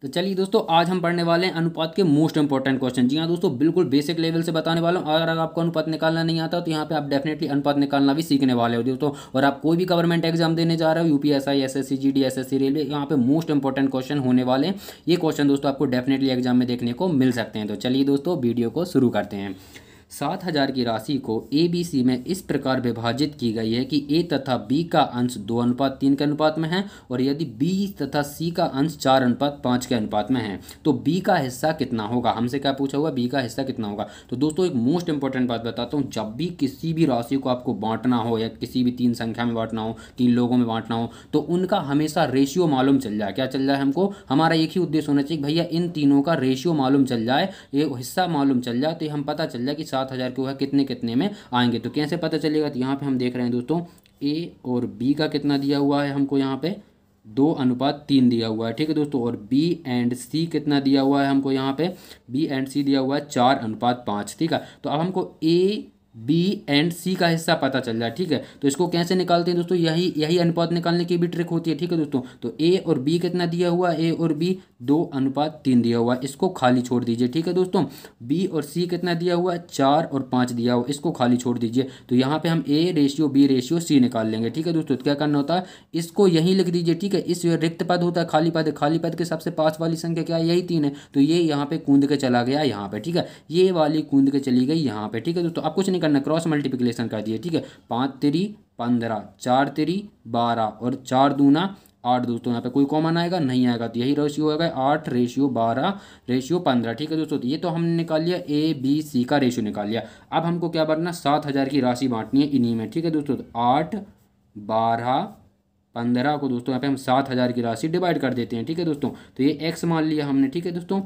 तो चलिए दोस्तों, आज हम पढ़ने वाले हैं अनुपात के मोस्ट इंपॉर्टेंट क्वेश्चन। जी हाँ दोस्तों, बिल्कुल बेसिक लेवल से बताने वाला हूँ। अगर आपको अनुपात निकालना नहीं आता तो यहाँ पे आप डेफिनेटली अनुपात निकालना भी सीखने वाले हो दोस्तों। और आप कोई भी गवर्नमेंट एग्जाम देने जा रहे हो, UPSI, SSC GD, SSC railway, यहाँ पे मोस्ट इंपॉर्टेंट क्वेश्चन होने वाले हैं। ये क्वेश्चन दोस्तों आपको डेफिनेटली एग्जाम में देखने को मिल सकते हैं। तो चलिए दोस्तों, वीडियो को शुरू करते हैं। 7,000 की राशि को ए बी सी में इस प्रकार विभाजित की गई है कि ए तथा बी का अंश 2:3 के अनुपात में है, और यदि बी तथा सी का अंश 4:5 के अनुपात में है तो बी का हिस्सा कितना होगा। हमसे क्या पूछा हुआ, बी का हिस्सा कितना होगा। तो दोस्तों, एक मोस्ट इंपॉर्टेंट बात बताता हूँ, जब भी किसी भी राशि को आपको बांटना हो या किसी भी तीन संख्या में बांटना हो, तीन लोगों में बांटना हो, तो उनका हमेशा रेशियो मालूम चल जाए। क्या चल जाए हमको, हमारा एक ही उद्देश्य होना चाहिए, भैया इन तीनों का रेशियो मालूम चल जाए, ये हिस्सा मालूम चल जाए, तो हम पता चल जाए कि 7,000 के वह कितने कितने में आएंगे। तो कैसे पता चलेगा, तो यहाँ पे हम देख रहे हैं दोस्तों, ए और बी का कितना दिया हुआ है हमको, यहाँ पे 2:3 दिया हुआ है, ठीक है दोस्तों। और बी एंड सी कितना दिया हुआ है हमको, यहाँ पे बी एंड सी दिया हुआ है 4:5, ठीक है। तो अब हमको ए बी एंड सी का हिस्सा पता चल जाए, ठीक है। तो इसको कैसे निकालते हैं दोस्तों, यही यही अनुपात निकालने की भी ट्रिक होती है, ठीक है दोस्तों। तो ए और बी कितना दिया हुआ है, ए और बी 2:3 दिया हुआ है, इसको खाली छोड़ दीजिए, ठीक है दोस्तों। बी और सी कितना दिया हुआ है, 4 और 5 दिया हुआ, इसको खाली छोड़ दीजिए। तो यहाँ पे हम A ratio B ratio C निकाल लेंगे, ठीक है दोस्तों। तो क्या करना होता है, इसको यहीं लिख दीजिए, ठीक है। इस रिक्त पद होता है, खाली पद, खाली पद के सबसे पास वाली संख्या क्या है, यही 3 है। तो ये यहाँ पे कूद के चला गया यहाँ पे, ठीक है। ये वाली कूद के चली गई यहाँ पे, ठीक है दोस्तों। अब कुछ नहीं करना, क्रॉस मल्टीप्लिकेशन कर दिए, ठीक है। 5×3 = 15, 4×3 = 12 और 4×2 = 8 दोस्तों। यहाँ पे कोई कॉमन आएगा नहीं आएगा, तो यही रेशियो होगा 8:12:15, ठीक है दोस्तों। तो ये तो हमने निकाल लिया, ए बी सी का रेशियो निकाल लिया। अब हमको क्या करना, 7,000 की राशि बांटनी है इन्हीं में, ठीक है दोस्तों। तो 8, 12, 15 को दोस्तों यहाँ पे हम 7,000 की राशि डिवाइड कर देते हैं, ठीक है दोस्तों। तो ये एक्स मान लिया हमने, ठीक है दोस्तों।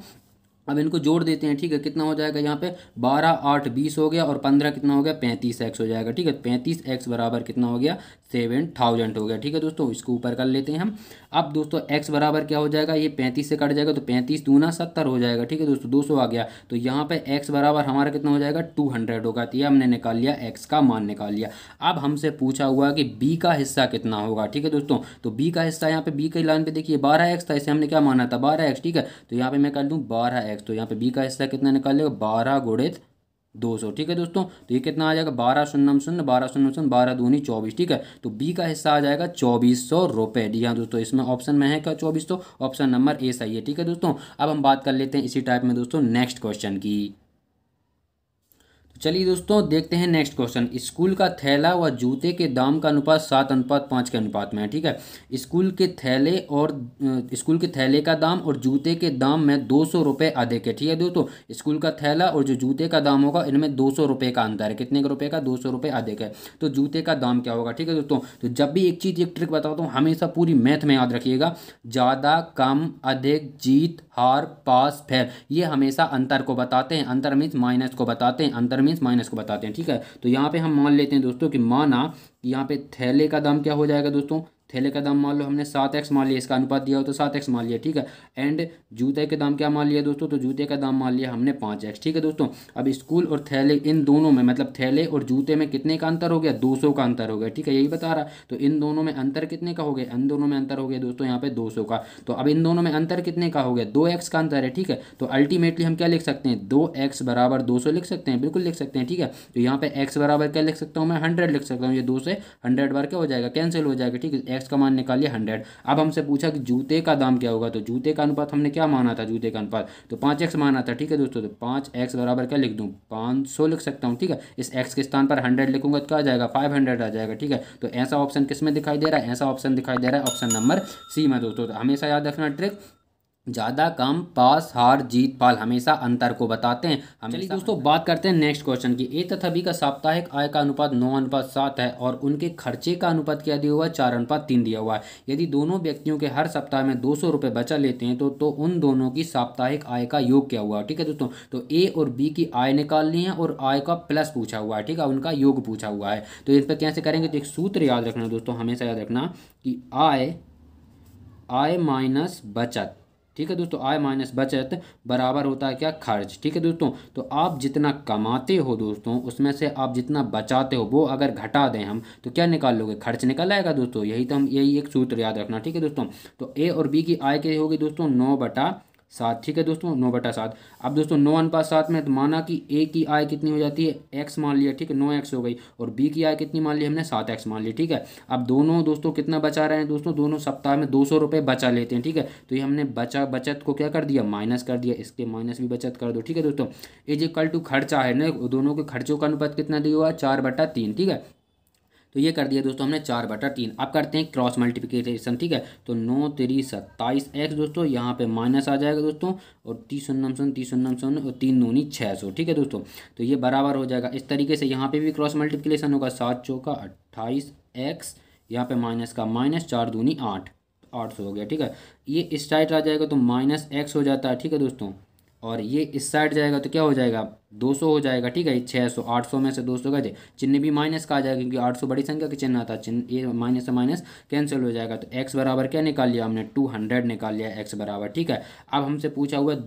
अब इनको जोड़ देते हैं, ठीक है। कितना हो जाएगा यहाँ पे, 12, 8, 20 हो गया, और 15 कितना हो गया, 35x हो जाएगा, ठीक है। 35x बराबर कितना हो गया, 7,000 हो गया, ठीक है दोस्तों। इसको ऊपर कर लेते हैं हम। अब दोस्तों x बराबर क्या हो जाएगा, ये 35 से कट जाएगा, तो 35×2 = 70 हो जाएगा, ठीक है दोस्तों। 200 आ गया, तो यहाँ पे x बराबर हमारा कितना हो जाएगा, 200 होगा। तो ये हमने निकाल लिया, x का मान निकाल लिया। अब हमसे पूछा हुआ कि b का हिस्सा कितना होगा, ठीक है दोस्तों। तो b का हिस्सा यहाँ पे b की लाइन पे देखिए 12x था, इसे हमने क्या माना था, 12x, ठीक है। तो यहाँ पे मैं कर दूँ 12x, तो यहाँ पे b का हिस्सा कितना निकालेगा, 12×200, ठीक है दोस्तों। तो ये कितना आ जाएगा, 12×0=0, 12×0=0, 12×2=24, ठीक है। तो b का हिस्सा आ जाएगा 2,400 रुपये। जी हाँ दोस्तों, इसमें ऑप्शन में है क्या, 2,400, ऑप्शन नंबर ए सही है, ठीक है दोस्तों। अब हम बात कर लेते हैं इसी टाइप में दोस्तों नेक्स्ट क्वेश्चन की। चलिए दोस्तों, देखते हैं नेक्स्ट क्वेश्चन। स्कूल का थैला व जूते के दाम का अनुपात 7:5 के अनुपात में है, ठीक है। स्कूल के थैले और स्कूल के थैले का दाम और जूते के दाम में 200 रुपये अधिक है, ठीक है दोस्तों। स्कूल का थैला और जो जूते का दाम होगा, इनमें 200 रुपये का अंतर है। कितने का रुपये का, 200 रुपये अधिक है। तो जूते का दाम क्या होगा, ठीक है दोस्तों। तो जब भी एक चीज़, एक ट्रिक बताता हूँ, हमेशा पूरी मैथ में याद रखिएगा, ज़्यादा, कम, अधिक, जीत, हार, पास, फेल, ये हमेशा अंतर को बताते हैं। अंतर मीन्स माइनस को बताते हैं, अंतर मीन्स माइनस को बताते हैं, ठीक है। तो यहाँ पे हम मान लेते हैं दोस्तों कि माना कि यहाँ पे थैले का दाम क्या हो जाएगा दोस्तों, थैले का दाम मान लो हमने 7x मान लिया, इसका अनुपात दिया हो तो 7x मान लिया, ठीक है। एंड जूते के दाम क्या मान लिया दोस्तों, तो जूते का दाम मान लिया हमने 5x, ठीक है दोस्तों। अब स्कूल और थैले, इन दोनों में, मतलब थैले और जूते में कितने का अंतर हो गया, 200 का अंतर हो गया, ठीक है, यही बता रहा। तो इन दोनों में अंतर कितने का हो गया, इन दोनों में अंतर हो गया दोस्तों यहाँ पे 200 का। तो अब इन दोनों में अंतर कितने का हो गया, 2x का अंतर है, ठीक है। तो अल्टीमेटली हम क्या लिख सकते हैं, 2x बराबर 200 लिख सकते हैं, बिल्कुल लिख सकते हैं, ठीक है। तो यहाँ पे x बराबर क्या लिख सकता हूँ मैं, 100 लिख सकता हूँ। ये 2 से 100 बार क्या हो जाएगा, कैंसिल हो जाएगा, ठीक है। x का मान निकाल लिया 100। अब हमसे पूछा कि जूते का दाम क्या होगा, तो जूते का अनुपात हमने क्या माना था, जूते का अनुपात तो 5x माना था, ठीक है दोस्तों। तो 5x बराबर क्या लिख दूं, 500 लिख सकता हूं, ठीक है। इस x के स्थान पर 100 लिखूंगा तो क्या आ जाएगा, 500 आ जाएगा, ठीक है। तो ऐसा ऑप्शन किस में दिखाई दे रहा है, ऐसा ऑप्शन दिखाई दे रहा है ऑप्शन नंबर सी में दोस्तों। तो हमेशा याद रखना ट्रिक, ज़्यादा, कम, पास, हार, जीत, पाल, हमेशा अंतर को बताते हैं। चलिए दोस्तों, बात करते हैं नेक्स्ट क्वेश्चन की। ए तथा बी का साप्ताहिक आय का अनुपात 9:7 है और उनके खर्चे का अनुपात क्या दिया हुआ है, 4:3 दिया हुआ है। यदि दोनों व्यक्तियों के हर सप्ताह में 200 रुपये बचा लेते हैं तो उन दोनों की साप्ताहिक आय का योग क्या हुआ, ठीक है दोस्तों। तो ए और बी की आय निकालनी है और आय का प्लस पूछा हुआ है, ठीक है, उनका योग पूछा हुआ है। तो इस पर कैसे करेंगे, तो एक सूत्र याद रखना दोस्तों, हमेशा याद रखना कि आय माइनस बचत, ठीक है दोस्तों, आय माइनस बचत बराबर होता है क्या, खर्च। ठीक है दोस्तों, तो आप जितना कमाते हो दोस्तों उसमें से आप जितना बचाते हो वो अगर घटा दें हम तो क्या निकाल लोगे, खर्च निकल आएगा दोस्तों। यही एक सूत्र याद रखना। ठीक है दोस्तों, तो ए और बी की आय क्या होगी दोस्तों, 9/7। ठीक है दोस्तों, 9/7। अब दोस्तों 9:7 में तो माना कि ए की आय कितनी हो जाती है, एक्स मान लिया। ठीक है, 9x हो गई, और बी की आय कितनी मान ली हमने, 7x मान ली। ठीक है, अब दोनों दोस्तों कितना बचा रहे हैं दोस्तों, दोनों सप्ताह में 200 रुपये बचा लेते हैं। ठीक है, तो ये हमने बचत को क्या कर दिया, माइनस कर दिया, इसके माइनस भी बचत कर दो। ठीक है दोस्तों, इज इक्वल टू खर्चा है ना, दोनों के खर्चों का अनुपात कितना दिया हुआ है, 4/3। ठीक है, तो ये कर दिया दोस्तों हमने 4/3। अब करते हैं क्रॉस मल्टीप्लिकेशन। ठीक है, तो 9 3 27x दोस्तों, यहाँ पे माइनस आ जाएगा दोस्तों, और 30 और 3 दूनी 600। ठीक है दोस्तों, तो ये बराबर हो जाएगा। इस तरीके से यहाँ पे भी क्रॉस मल्टीप्लिकेशन होगा, 7 चौका 28x, यहाँ पे माइनस का माइनस, 4 दूनी 8, 800 हो गया। ठीक है, ये इस साइड आ जाएगा तो -x हो जाता है। ठीक है दोस्तों, और ये इस साइड जाएगा तो क्या हो जाएगा, 200 हो जाएगा। ठीक है, 600, 800 में से 200 का चिन्ह भी माइनस का आ जाएगा, क्योंकि 800 बड़ी संख्या का चिन्ह आता है, चिन्ह ये माइनस से माइनस कैंसिल हो जाएगा। तो x बराबर क्या निकाल लिया हमने, 200 निकाल लिया x बराबर। ठीक है, अब हमसे पूछा हुआ है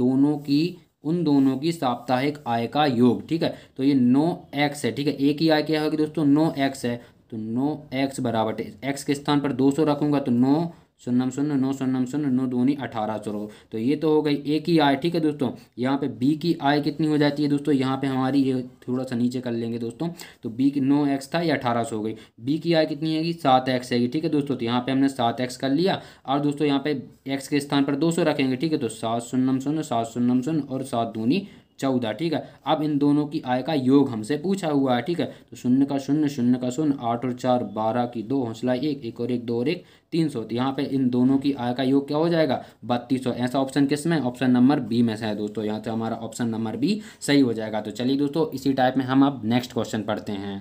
उन दोनों की साप्ताहिक आय का योग। ठीक है, तो ये 9x है। ठीक है, एक ही आय क्या होगी दोस्तों, 9x है, तो 9x बराबर x के स्थान पर 200 रखूंगा तो 9 शून्यम शून्य 9 शून्यम शून्य 9 दूनी 1800। तो ये तो हो गई ए की आय। ठीक है दोस्तों, यहाँ पे बी की आय कितनी हो जाती है दोस्तों, यहाँ पे हमारी ये थोड़ा सा नीचे कर लेंगे दोस्तों, तो बी की 9x था, ये 1800 हो गई। बी की आय कितनी हैगी, 7x हैगी। ठीक है दोस्तों, तो यहाँ पे हमने 7x कर लिया, और दोस्तों यहाँ पे x के स्थान पर 200 रखेंगे। ठीक है, तो 7 शून्यम शून्य 7 शून्यम शून्य और 7 दूनी 14। ठीक है, अब इन दोनों की आय का योग हमसे पूछा हुआ है। ठीक है, तो 0 का 0 0 का 0, 8 और 4 12 की 2 हौसला 1, 1 और 1 2 और 1 300। तो यहाँ पे इन दोनों की आय का योग क्या हो जाएगा, 3200। ऐसा ऑप्शन किस में, ऑप्शन नंबर बी में से है दोस्तों। यहाँ से हमारा ऑप्शन नंबर बी सही हो जाएगा। तो चलिए दोस्तों, इसी टाइप में हम अब नेक्स्ट क्वेश्चन पढ़ते हैं।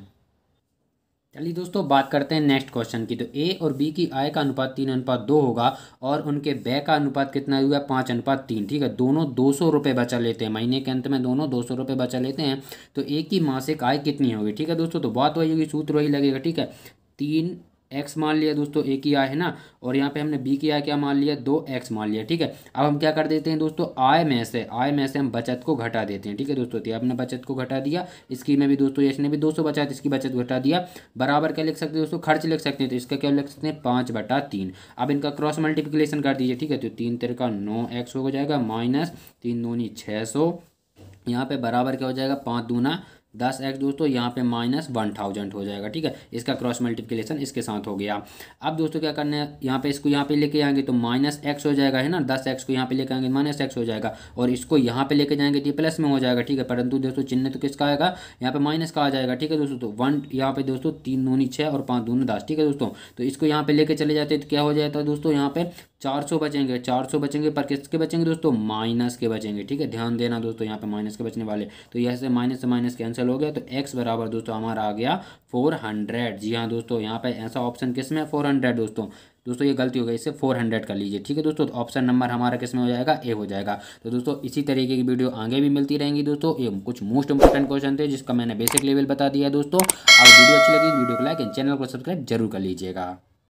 चलिए दोस्तों, बात करते हैं नेक्स्ट क्वेश्चन की। तो ए और बी की आय का अनुपात 3:2 होगा, और उनके व्यय का अनुपात कितना हुआ, 5:3। ठीक है, दोनों 200 रुपये बचा लेते हैं, महीने के अंत में दोनों 200 रुपये बचा लेते हैं। तो ए की मासिक आय कितनी होगी। ठीक है दोस्तों, तो बात वही होगी, सूत्र वही लगेगा। ठीक है, 3x मान लिया दोस्तों, ए की आय है ना, और यहाँ पे हमने बी की आय क्या मान लिया, 2x मान लिया। ठीक है, अब हम क्या कर देते हैं दोस्तों, आय में से हम बचत को घटा देते हैं। ठीक है दोस्तों, तो आपने बचत को घटा दिया, इसकी में भी दोस्तों इसने भी 200 बचा तो इसकी बचत घटा दिया, बराबर क्या लिख सकते हैं दोस्तों, खर्च लिख सकते हैं। तो इसका क्या लिख सकते हैं, 5/3। अब इनका क्रॉस मल्टीप्लिकेशन कर दीजिए। ठीक है, तो 3 तिरका 9x हो जाएगा, माइनस 3 दूनी 600, यहाँ पे बराबर क्या हो जाएगा, 5 दूना 10x दोस्तों, यहाँ पे -1000 हो जाएगा। ठीक है, इसका क्रॉस मल्टीप्लिकेशन इसके साथ हो गया। अब दोस्तों क्या करना है, यहाँ पे इसको यहाँ पे लेके आएंगे तो -x हो जाएगा, है ना, 10x को यहाँ पे लेके आएंगे -x हो जाएगा, और इसको यहाँ पे लेके जाएंगे तो ये प्लस में हो जाएगा। ठीक है, परंतु दोस्तों चिन्ह तो किसका आएगा, यहाँ पे माइनस का आ जाएगा। ठीक है दोस्तों, तो 1 यहाँ पे दोस्तों 3 दूनी 6 और 5 दूनी 10। ठीक है दोस्तों, तो इसको यहाँ पे लेके चले जाते हैं तो क्या हो जाता है दोस्तों, यहाँ पे 400 बचेंगे, 400 बचेंगे, पर किसके बचेंगे दोस्तों, माइनस के बचेंगे। ठीक है, ध्यान देना दोस्तों, यहाँ पे माइनस के बचने वाले, तो यहाँ से माइनस कैंसिल हो गया, तो x बराबर दोस्तों हमारा आ गया 400। जी हाँ दोस्तों, यहाँ पे ऐसा ऑप्शन किस में, 400 दोस्तों ये गलती हो गई, इससे 400 कर लीजिए। ठीक है दोस्तों, तो ऑप्शन नंबर हमारा किस में हो जाएगा, ए हो जाएगा। तो दोस्तों इसी तरीके की वीडियो आगे भी मिलती रहेंगी दोस्तों। ये कुछ मोस्ट इंपॉर्टेंट क्वेश्चन थे जिसका मैंने बेसिक लेवल बता दिया दोस्तों। अब वीडियो अच्छी लगी वीडियो को लाइक एंड चैनल को सब्सक्राइब जरूर कर लीजिएगा।